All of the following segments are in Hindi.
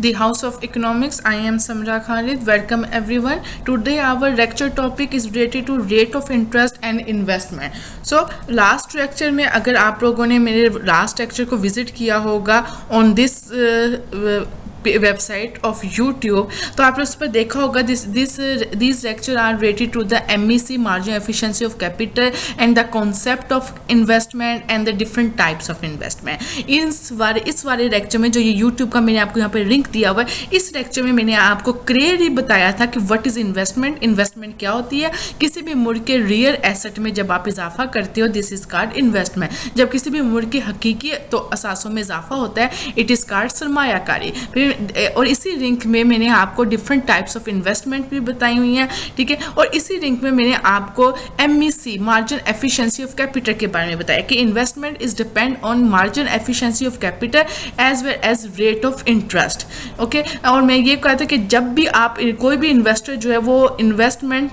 The House of Economics. I am Samra Khalid. Welcome everyone. Today our lecture topic is related to rate of interest and investment. So last lecture में अगर आप लोगों ने मेरे last lecture को visit किया होगा on this website of YouTube, तो आपने उस पर देखा होगा this lecture are related to the MEC margin efficiency of capital and the concept of investment and the different types of investment. इस वाले लेक्चर में जो ये यूट्यूब का मैंने आपको यहाँ पे लिंक दिया हुआ है, इस लेक्चर में मैंने आपको क्लियरली बताया था कि व्हाट इज इन्वेस्टमेंट, इन्वेस्टमेंट क्या होती है। किसी भी मुल्क के रियल एसेट में जब आप इजाफा करते हो, दिस इज कॉल्ड इन्वेस्टमेंट। जब किसी भी मुल्क के हकीकी तो असासों में इजाफा होता है, इट इज कॉल्ड सरमायाकारी। और इसी लिंक में मैंने आपको डिफरेंट टाइप्स ऑफ इन्वेस्टमेंट भी बताई हुई हैं, ठीक है। और इसी लिंक में मैंने आपको MEC margin efficiency of capital के बारे में बताया कि investment is depend on margin efficiency of capital as well as rate of interest, okay. और मैं ये कहा था कि जब भी आप कोई भी इन्वेस्टर जो है वो इन्वेस्टमेंट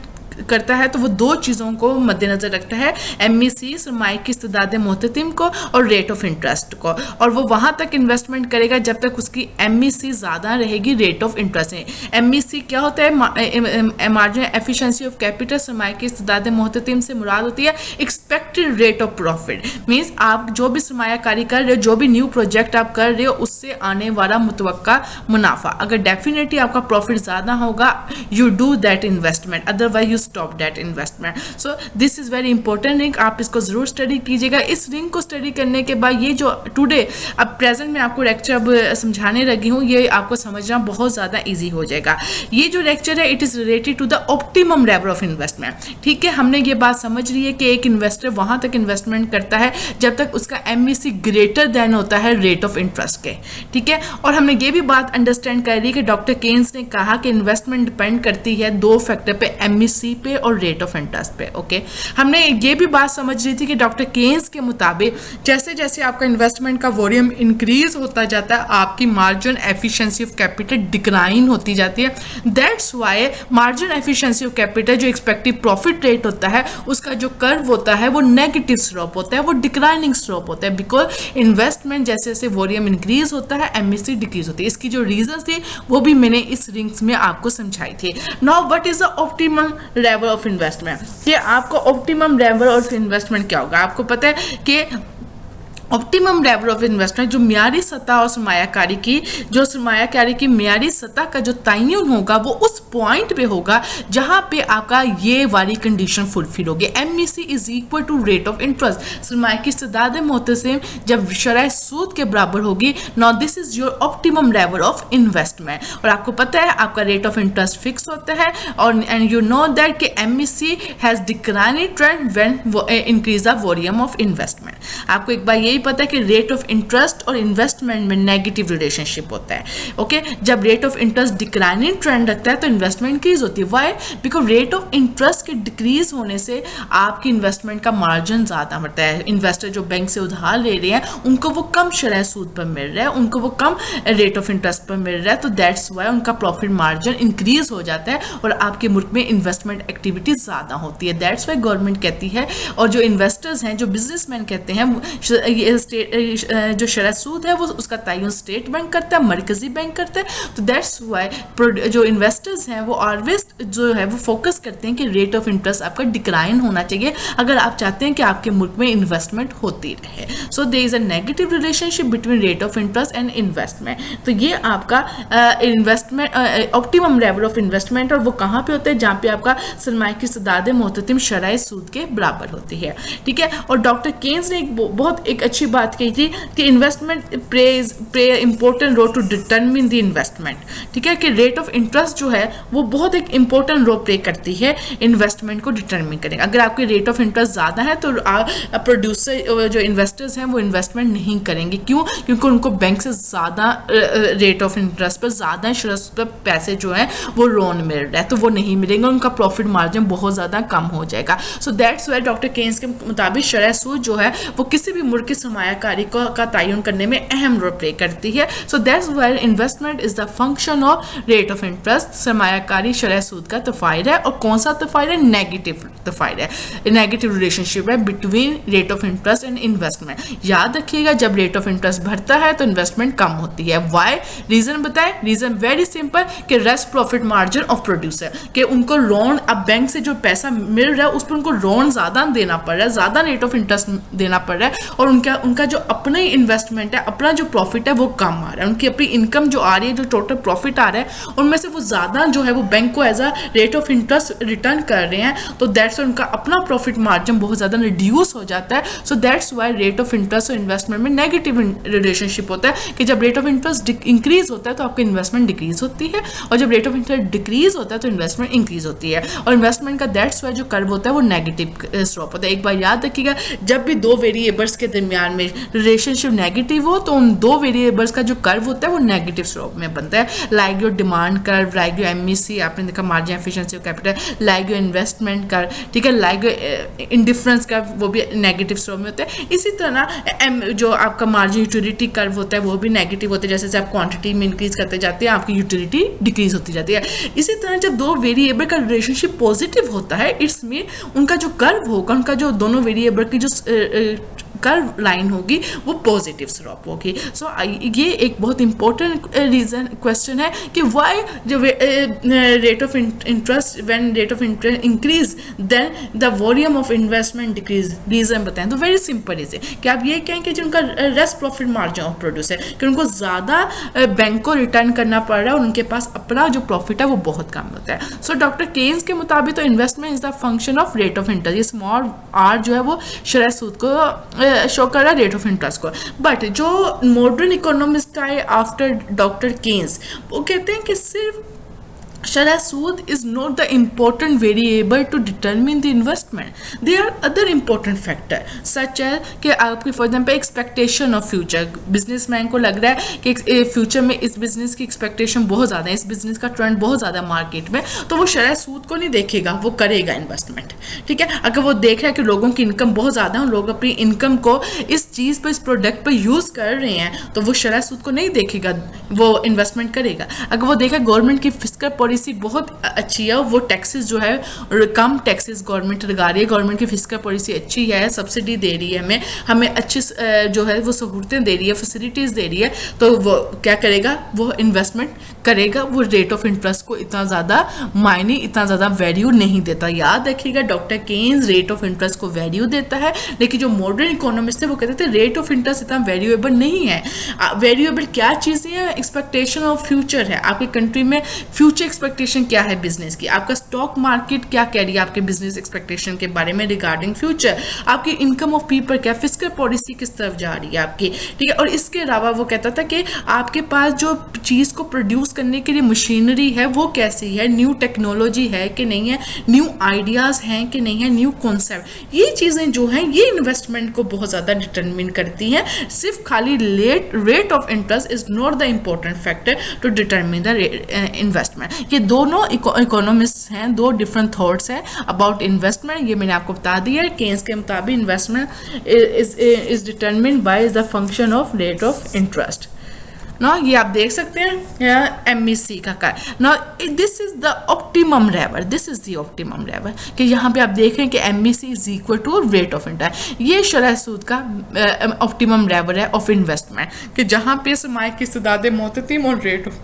करता है तो वो दो चीज़ों को मद्देनजर रखता है, MEC सरमाए की इस्तेदाद मोहततिम को और रेट ऑफ इंटरेस्ट को। और वो वहाँ तक इन्वेस्टमेंट करेगा जब तक उसकी MEC ज़्यादा रहेगी रेट ऑफ इंटरेस्ट में। MEC क्या होता है? मार्जिन एफिशिएंसी ऑफ कैपिटल सरमाए की इस्तेदाद मोहततिम से मुराद होती है expected rate of profit. Means आप जो भी सरमायाकारी कर रहे हो, जो भी न्यू प्रोजेक्ट आप कर रहे हो, उससे आने वाला मुतवक्का मुनाफा। अगर डेफिनेटली आपका प्रॉफिट ज़्यादा होगा, you do that investment, otherwise you stop that investment. So this is very important link, आप इसको जरूर स्टडी कीजिएगा। इस लिंक को स्टडी करने के बाद ये जो टुडे अब प्रेजेंट में आपको लेक्चर अब समझाने लगी हूँ, ये आपको समझना बहुत ज़्यादा ईजी हो जाएगा। ये जो लेक्चर है it is related to the optimum level of investment, ठीक है। हमने ये बात समझ ली है कि एक इन्वेस्टर वहाँ तक इन्वेस्टमेंट करता है जब तक उसका MEC ग्रेटर देन होता है रेट ऑफ इंटरेस्ट के, ठीक है। और हमने ये भी बात अंडरस्टैंड कर ली कि डॉक्टर केन्स ने कहा कि इन्वेस्टमेंट डिपेंड करती है दो फैक्टर पे, MEC पे और रेट ऑफ इंटरेस्ट पे, ओके। हमने ये भी बात समझ ली थी कि डॉक्टर केन्स के मुताबिक जैसे जैसे आपका इन्वेस्टमेंट का वॉल्यूम इंक्रीज होता जाता है, आपकी margin efficiency of capital decline होती जाती है। That's why margin efficiency of capital जो एक्सपेक्टेड प्रॉफिट रेट होता है, उसका जो कर्व होता है वो नेगेटिव स्लोप होता है, वो डिक्लाइनिंग स्लोप होता है। बिकॉज इन्वेस्टमेंट जैसे जैसे वॉल्यूम इंक्रीज होता है, MEC डिक्रीज होती है। इसकी जो रीजन थी वो भी मैंने इस लिंक्स में आपको समझाई थी। Now what is the optimum level of investment? ये आपको ऑप्टिमम लेवल ऑफ इन्वेस्टमेंट क्या होगा? आपको पता है कि ऑप्टिमम लेवल ऑफ इन्वेस्टमेंट जो मियारी सतह और सरमायाकारी की मियारी सतह का जो तयन होगा वो उस पॉइंट पे होगा जहां पे आपका ये वाली कंडीशन फुलफिल होगी। MEC is equal to rate of interest, सरमाया की इस्तेदाद मोहतसिम जब शरह सूद के बराबर होगी। Now this is your optimum level of investment. और आपको पता है आपका रेट ऑफ इंटरेस्ट फिक्स होता है और एंड यू नो दैट कि MEC has declining trend when increase the volume of investment. आपको एक बार यही पता है कि रेट ऑफ इंटरेस्ट और इन्वेस्टमेंट में नेगेटिव रिलेशनशिप होता है, ओके। जब rate of interest declining trend रखता है तो इन्वेस्टमेंट इंक्रीज होती है। Why? Because rate of interest के डिक्रीज होने से आपकी इन्वेस्टमेंट का मार्जिन ज़्यादा बढ़ता है। इन्वेस्टर जो बैंक से उधार ले रहे हैं उनको वो कम शरह सूद पर मिल रहा है, उनको वो कम रेट ऑफ इंटरेस्ट पर मिल रहा है, तो दैट्स वाई उनका प्रॉफिट मार्जिन इंक्रीज हो जाता है और आपके मुल्क में इन्वेस्टमेंट एक्टिविटी ज़्यादा होती है। दैट्स वाई गवर्नमेंट कहती है और जो इन्वेस्टर्स हैं, जो बिजनेसमैन कहते हैं, स्टेट जो शरह सूद है वो उसका तयन स्टेट बैंक करता है, मरकजी बैंक करता है। तो दैट्स वाई जो इन्वेस्टर्स हैं वो ऑलवेज जो है वो फोकस करते हैं कि रेट ऑफ इंटरेस्ट आपका डिक्लाइन होना चाहिए अगर आप चाहते हैं कि आपके मुल्क में इन्वेस्टमेंट होती रहे। So there is a negative relationship between rate of interest and investment. तो ये आपका investment optimum level of investment, और वो कहाँ पे होता है? जहाँ पे आपका सरमाया की इस्तेदाद मोहततिम शरह सूद के बराबर होती है, ठीक है। और डॉक्टर केन्स ने बहुत एक अच्छी बात कही थी कि investment play important role to determine the investment, ठीक है। कि रेट ऑफ इंटरेस्ट जो है वो बहुत एक इंपॉर्टेंट रोल प्ले करती है इन्वेस्टमेंट को डिटरमिन करेंगे। अगर आपकी रेट ऑफ इंटरेस्ट ज़्यादा है तो प्रोड्यूसर जो इन्वेस्टर्स हैं वो इन्वेस्टमेंट नहीं करेंगे। क्यों? क्योंकि उनको बैंक से ज़्यादा रेट ऑफ इंटरेस्ट पर ज़्यादा शरत पर पैसे जो हैं वो लोन मिल रहा है, तो वो नहीं मिलेंगे, उनका प्रॉफिट मार्जिन बहुत ज़्यादा कम हो जाएगा। So that's why doctor Keynes के मुताबिक शरह सूद जो है वो किसी भी मुल्क की सरमायाकारी का तयन करने में अहम रोल प्ले करती है. So that's where investment is the function of rate of interest. सरमायाकारी शरह सूद का तफाइल है. और कौन सा तफाइल है? नेगेटिव तफाइल है, नेगेटिव रिलेशनशिप है between rate of interest and investment. याद रखिएगा, जब रेट ऑफ इंटरेस्ट बढ़ता है तो इन्वेस्टमेंट कम होती है. वाई? रीजन बताएं. रीजन वेरी सिंपल कि rest profit margin of producer, कि उनको लोन, अब बैंक से जो पैसा मिल रहा है उस पर उनको लोन ज़्यादा देना पड़ रहा है, ज़्यादा रेट ऑफ इंटरेस्ट देना पड़ रहा है, और उनका जो अपना ही इन्वेस्टमेंट है, अपना जो प्रॉफिट है वो कम आ रहा है. उनकी अपनी इनकम जो आ रही है, जो टोटल प्रॉफिट आ रहा है, उनमें से वो ज़्यादा जो है वो बैंक को as a rate of interest return कर रहे हैं. तो दैट्स उनका अपना प्रॉफिट मार्जिन बहुत ज़्यादा रिड्यूस हो जाता है. So that's Y rate of interest और इन्वेस्टमेंट में नेगेटिव रिलेशनशिप होता है कि जब रेट ऑफ इंटरेस्ट इंक्रीज होता है तो आपकी इन्वेस्टमेंट डिक्रीज होती है, और जब रेट ऑफ इंटरेस्ट डिक्रीज होता है तो इन्वेस्टमेंट इंक्रीज होती है. और इन्वेस्टमेंट का दैट्स वाई जो कर्व होता है वो नेगेटिव स्लोप होता है. एक बार याद रखिएगा, जब भी दो वेरिएबल्स के दरमियान में रिलेशनशिप नेगेटिव हो तो उन दो वेरिएबल्स का जो कर्व होता है वो नेगेटिव स्लोप में बनता है. Like your demand curve, like your MEC, आपने देखा margin efficiency of capital, like your investment curve, ठीक है, लाइक योर इंडिफरेंस कर्व, वो भी नेगेटिव स्लोप में होता है. इसी तरह जो आपका मार्जिन यूटिलिटी कर्व होता है वो भी नेगेटिव होता है. जैसे जैसे आप क्वांटिटी में इंक्रीज करते जाते हैं आपकी यूटिलिटी डिक्रीज होती जाती है. इसी तरह जब दो वेरिएबल का रिलेशनशिप पॉजिटिव होता है, इट्स मीन उनका जो कर्व होगा, उनका जो दोनों वेरिएबल की जो कर्व लाइन होगी वो पॉजिटिव स्लोप होगी. सो ये एक बहुत इंपॉर्टेंट रीजन क्वेश्चन है कि व्हाई जो rate of interest, when rate of interest increase then the volume of investment decrease. Reason बताएं तो वेरी सिंपल रीजन कि आप ये कहें कि जो उनका rest profit margin of produce है कि उनको ज़्यादा बैंक को रिटर्न करना पड़ रहा है और उनके पास अपना जो प्रॉफिट है वो बहुत कम होता है. सो डॉक्टर केन्स के मुताबिक तो investment is the function of rate of interest. ये स्मॉल आर जो है वो शरह सूद को शो कर रहा है रेट ऑफ इंटरेस्ट को. बट जो मॉडर्न इकोनॉमिस्ट आए आफ्टर डॉक्टर केन्स, वो कहते हैं कि सिर्फ शरह सूद is not the important variable to determine the investment. There are other important factor such as कि आपकी for example expectation of future. Businessman को लग रहा है कि फ्यूचर में इस बिजनेस की एक्सपेक्टेशन बहुत ज़्यादा है, इस बिजनेस का ट्रेंड बहुत ज़्यादा मार्केट में, तो वो शरह सूद को नहीं देखेगा, वो करेगा इन्वेस्टमेंट. ठीक है, अगर वो देख रहा है कि लोगों की इनकम बहुत ज़्यादा है, लोग अपनी इनकम को इस चीज़ पर, इस प्रोडक्ट पर यूज़ कर रहे हैं, तो वो शरह सूद को नहीं देखेगा, वो इन्वेस्टमेंट करेगा. अगर वो देखा गवर्नमेंट की फिस्कल पॉलिसी बहुत अच्छी है, वो टैक्सेस जो है कम टैक्सेस गवर्नमेंट लगा रही है, गवर्नमेंट की फिस्कल पॉलिसी अच्छी है, सब्सिडी दे रही है, हमें अच्छी जो है वो सहूलतें दे रही है, फैसिलिटीज़ दे रही है, तो वो क्या करेगा, वो इन्वेस्टमेंट करेगा. वो रेट ऑफ इंटरेस्ट को इतना ज़्यादा मायने, इतना ज़्यादा वैल्यू नहीं देता. याद रखिएगा, doctor Keynes rate of interest को वैल्यू देता है, लेकिन जो मॉडर्न इकोनॉमिस्ट थे वो कहते थे रेट ऑफ इंटरेस्ट इतना वैल्यूएबल नहीं है. वैल्यूएबल क्या चीज़ें हैं? एक्सपेक्टेशन ऑफ फ्यूचर है, आपकी कंट्री में फ्यूचर एक्सपेक्टेशन क्या है बिजनेस की, आपका स्टॉक मार्केट क्या कह रही है आपके बिजनेस एक्सपेक्टेशन के बारे में रिगार्डिंग फ्यूचर, आपकी इनकम ऑफ पीपल क्या, फिस्कल पॉलिसी किस तरफ जा रही है आपकी. ठीक है, और इसके अलावा वो कहता था कि आपके पास जो चीज़ को प्रोड्यूस करने के लिए मशीनरी है वो कैसी है, न्यू टेक्नोलॉजी है कि नहीं है, न्यू आइडियाज़ हैं कि नहीं है, न्यू कॉन्सेप्ट. ये चीज़ें जो हैं ये इन्वेस्टमेंट को बहुत ज़्यादा डिटरमिन करती हैं. सिर्फ खाली rate of interest is not the important factor to determine the investment. ये दोनों इकोनॉमिस्ट हैं, दो डिफरेंट थॉट्स हैं अबाउट इन्वेस्टमेंट. ये मैंने आपको बता दिया है. केन्स के मुताबिक investment is determined by the function of rate of interest. ना ये आप देख सकते हैं एमईसी का कार. ना this is the optimum level, this is the optimum level कि यहाँ पे आप देख रहे हैं कि MEC is equal to rate of interest. ये शरह सूद का ऑप्टिमम लेवल है ऑफ इन्वेस्टमेंट कि जहाँ पे सरमाए की इस्तेदाद मोततिम और रेट ऑफ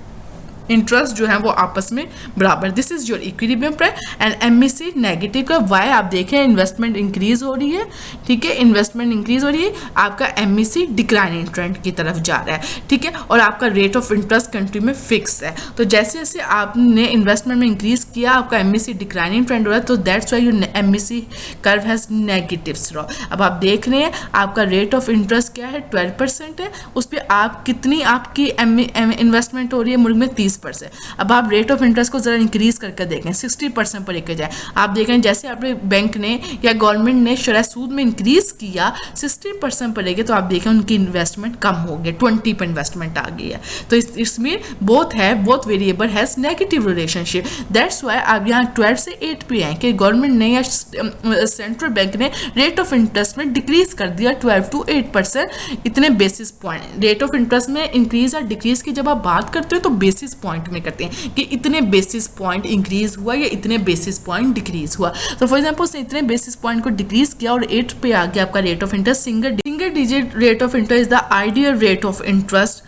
इंटरेस्ट जो है वो आपस में बराबर. This is your equilibrium price and MEC negative का. वाई आप देखें इन्वेस्टमेंट इंक्रीज हो रही है. ठीक है, इन्वेस्टमेंट इंक्रीज हो रही है, आपका एमईसी डिक्लाइनिंग ट्रेंड की तरफ जा रहा है. ठीक है, और आपका रेट ऑफ इंटरेस्ट कंट्री में फिक्स है. तो जैसे जैसे आपने इन्वेस्टमेंट में इंक्रीज किया आपका एमईसी डिक्लाइनिंग ट्रेंड हो रहा है, तो that's why your MEC curve has negative slope. अब आप देख रहे हैं आपका रेट ऑफ इंटरेस्ट क्या है, 12% है. उस पर आप कितनी आपकी इन्वेस्टमेंट हो रही है, मुल्क में 30 20%। अब आप रेट ऑफ इंटरेस्ट को जरा इंक्रीज करके देखें, 60% पर लेकर जाए, आप देखें जैसे आपने बैंक ने या गवर्नमेंट ने शरह सूद में इंक्रीज किया 60% पर लेके, तो आप देखें उनकी इन्वेस्टमेंट कम हो गई, 20 पर इन्वेस्टमेंट आ गई है। तो इसमें both variable has negative relationship. That's why आप यहाँ 12 से 8 पे आए कि गवर्नमेंट ने या सेंट्रल बैंक ने रेट ऑफ इंटरेस्ट में डिक्रीज कर दिया 12 to 8%, इतने basis point. Rate of interest में इंक्रीज और डिक्रीज की जब आप बात करते हो तो बेसिस पॉइंट में करते हैं कि इतने बेसिस पॉइंट इंक्रीज हुआ या इतने बेसिस पॉइंट डिक्रीज हुआ। तो फॉर एग्जांपल उसने इतने बेसिस पॉइंट को डिक्रीज किया और 8 पे आ गया आपका rate of interest. Single digit rate of interest is the ideal rate of interest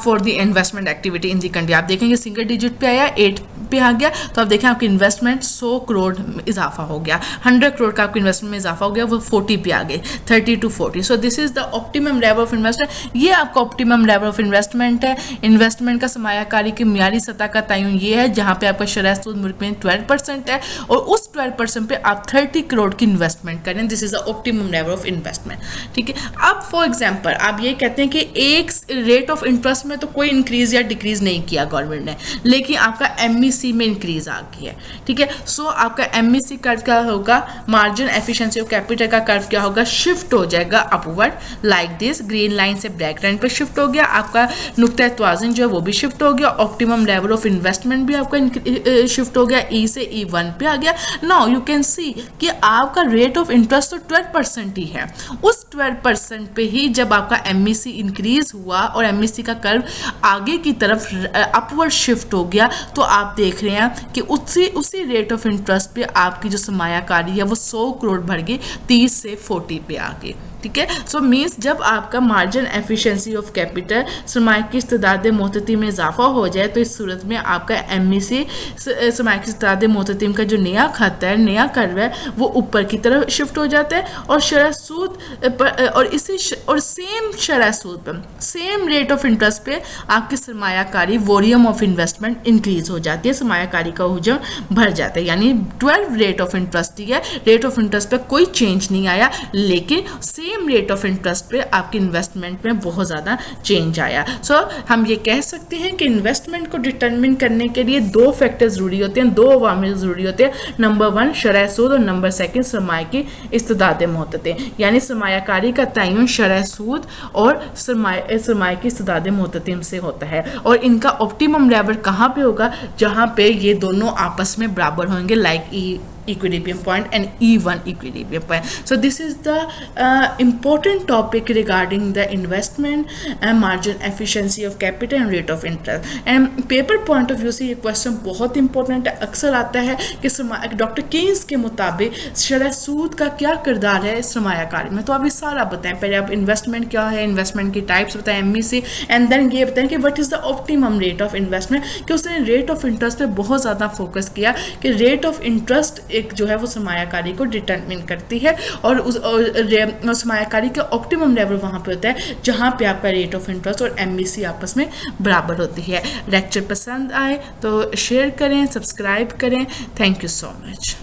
for the investment activity in the country. आप देखेंगे सिंगल डिजिट पे आया, 8 पे आ गया, तो आप देखें आपकी इन्वेस्टमेंट 100 करोड़ इजाफा हो गया, 100 करोड़ का आपकी इन्वेस्टमेंट में इजाफा हो गया, वो 40 पे आ गई, 30 to 40। So this is the optimum level of investment. ये आपका ऑप्टिमम लेवल ऑफ इन्वेस्टमेंट है। इन्वेस्टमेंट का सरमायाकारी की मियारी सतह का तयन ये है जहां पे आपका शरह सूद मुल्क में 12% है और उस 12% पे आप 30 करोड़ की इन्वेस्टमेंट करें। This is the optimum level of investment, ठीक है। अब फॉर एग्जाम्पल आप ये कहते हैं कि एक रेट ऑफ इंटरेस्ट में तो कोई इंक्रीज या डिक्रीज नहीं किया गवर्नमेंट ने, लेकिन आपका एमईसी में इंक्रीज आ गई है, ठीक है। सो आपका एमईसी कर्व क्या होगा, मार्जिन एफिशिएंसी ऑफ कैपिटल का कर्व क्या होगा, शिफ्ट हो जाएगा upward like this. Green line से ब्लैक लाइन पर शिफ्ट हो गया, आपका नुक्ता तवाज़ुन जो है वो भी शिफ्ट हो गया, ऑप्टिमम लेवल ऑफ इन्वेस्टमेंट भी आपका शिफ्ट हो गया, ई से E1 पे आ गया। नाउ यू कैन सी कि आपका रेट ऑफ इंटरेस्ट तो 12% ही है, उस 12% पे ही जब आपका एमईसी इंक्रीज हुआ और एमईसी का कर्व आगे की तरफ अपवर्ड शिफ्ट हो गया, तो आप देख रहे हैं कि उसी रेट ऑफ इंटरेस्ट पे आपकी जो सरमायाकारी है वो 100 करोड़ बढ़ गई, 30 से 40 पे आ गई, ठीक है। सो मीन्स जब आपका मार्जिन एफिशिएंसी ऑफ कैपिटल सरमाया की इस्तेदाद मोहतती में इजाफा हो जाए, तो इस सूरत में आपका एमईसी सरमाया की इस्तेदाद मोहततीम का जो नया खाता है, नया कर्व है, वो ऊपर की तरफ शिफ्ट हो जाता है और शरह सूद और सेम शरह सूद पर सेम रेट ऑफ इंटरेस्ट पे आपकी सरमायाकारी वॉल्यूम ऑफ इन्वेस्टमेंट इंक्रीज हो जाती है, सरमायाकारी का हुजम बढ़ जाता है। यानी 12 रेट ऑफ इंटरेस्ट ही है, रेट ऑफ इंटरेस्ट पे कोई चेंज नहीं आया, लेकिन सेम रेट ऑफ इंटरेस्ट पे आपकी इन्वेस्टमेंट में बहुत ज़्यादा चेंज आया। सो हम ये कह सकते हैं कि इन्वेस्टमेंट को डिटरमिन करने के लिए 2 फैक्टर ज़रूरी होते हैं, 2 अवामिल ज़रूरी होते हैं। नंबर 1 शरह सूद और नंबर 2 सरमाया की इस्तेदाद मोहतते, यानी सरमायाकारी का तयन शरह सूद और सरमाया की इस्तेदाद मोहततीम से होता है। और इनका ऑप्टिमम लेवल कहाँ पे होगा, जहाँ पे ये दोनों आपस में बराबर होंगे, like equilibrium point and E1 equilibrium point. So this is the important topic regarding the investment and margin efficiency of capital and rate of interest. And paper point of view से ये question बहुत important है, अक्सर आता है कि डॉक्टर केन्स के मुताबिक शरह सूद का क्या किरदार है सरमायाकारी में। तो आप ये सारा बताएं, पहले आप इन्वेस्टमेंट क्या है, इन्वेस्टमेंट की टाइप्स बताएं एमईसी, एंड देन ये बताएं कि what is the optimum rate of investment, कि उसने रेट ऑफ इंटरेस्ट पे बहुत ज़्यादा फोकस किया कि रेट ऑफ इंटरेस्ट एक जो है वो सरमायाकारी को डिटरमिन करती है और उस सरमायाकारी का ऑप्टिमम लेवल वहाँ पे होता है जहाँ पे आपका रेट ऑफ इंटरेस्ट और एमईसी आपस में बराबर होती है। लेक्चर पसंद आए तो शेयर करें, सब्सक्राइब करें। Thank you so much.